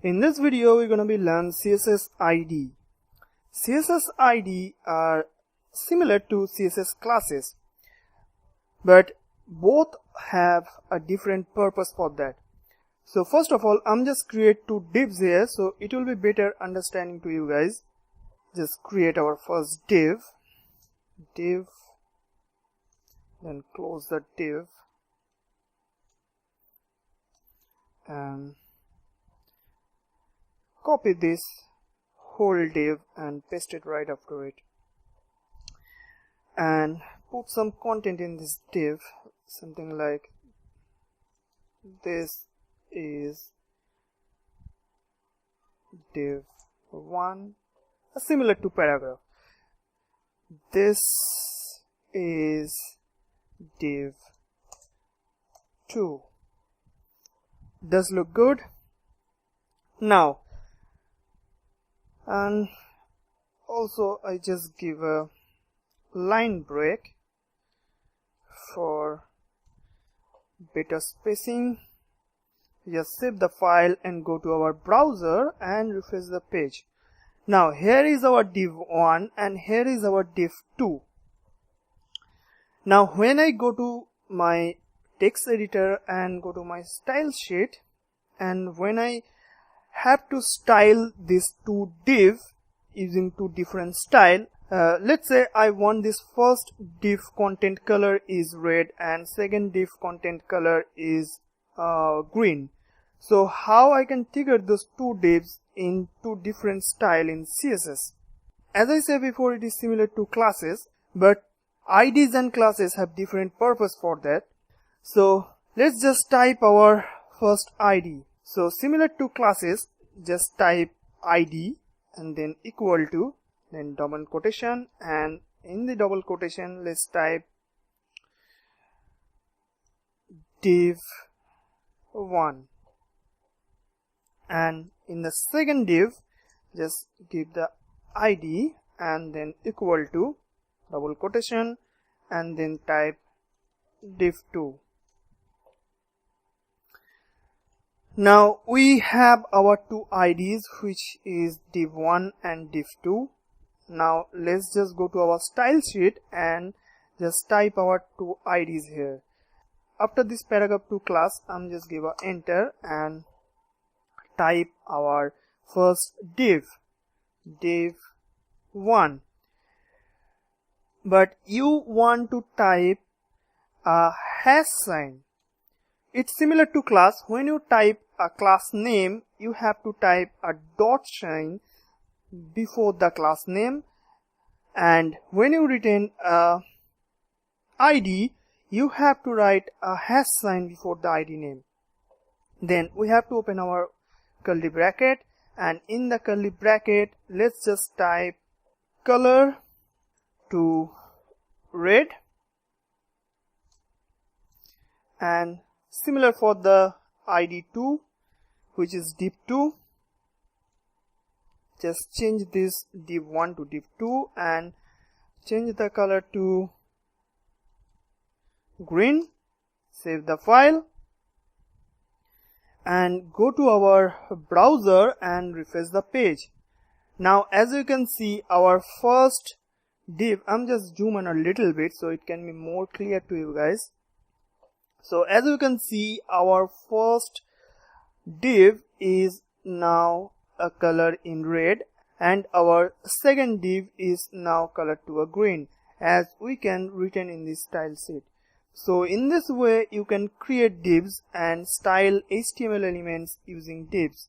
In this video, we're going to be learn CSS ID. CSS ID are similar to CSS classes, but both have a different purpose for that. So first of all, I'm just create two divs here, so it will be better understanding to you guys. Just create our first div, then close the div, and copy this whole div and paste it right after it, and put some content in this div, something like this is div 1, similar to paragraph. This is div 2. Does look good. Now, and also I just give a line break for better spacing. Just save the file and go to our browser and refresh the page. Now here is our div 1 and here is our div 2. Now when I go to my text editor and go to my style sheet, and when I have to style these two div using two different style, let's say I want this first div content color is red and second div content color is green. So how I can trigger those two divs in two different style in CSS? As I said before, it is similar to classes, but IDs and classes have different purpose for that. So let's just type our first ID. So similar to classes, just type ID and then equal to, then double quotation, and in the double quotation let's type div 1, and in the second div just give the ID and then equal to double quotation and then type div 2. Now we have our two IDs, which is div 1 and div 2. Now let's just go to our style sheet and just type our two IDs here. After this paragraph 2 class, I'm just give a enter and type our first div 1. But you want to type a hash sign. It's similar to class. When you type a class name, you have to type a dot sign before the class name, and when you return a ID, you have to write a hash sign before the ID name. Then we have to open our curly bracket, and in the curly bracket let's just type color to red, and similar for the ID 2, which is div 2. Just change this div 1 to div 2 and change the color to green. Save the file and go to our browser and refresh the page. Now as you can see, our first div, I'm just zoom in a little bit so it can be more clear to you guys. So as you can see, our first div is now a color in red and our second div is now colored to a green, as we can written in this style sheet. So in this way you can create divs and style HTML elements using divs.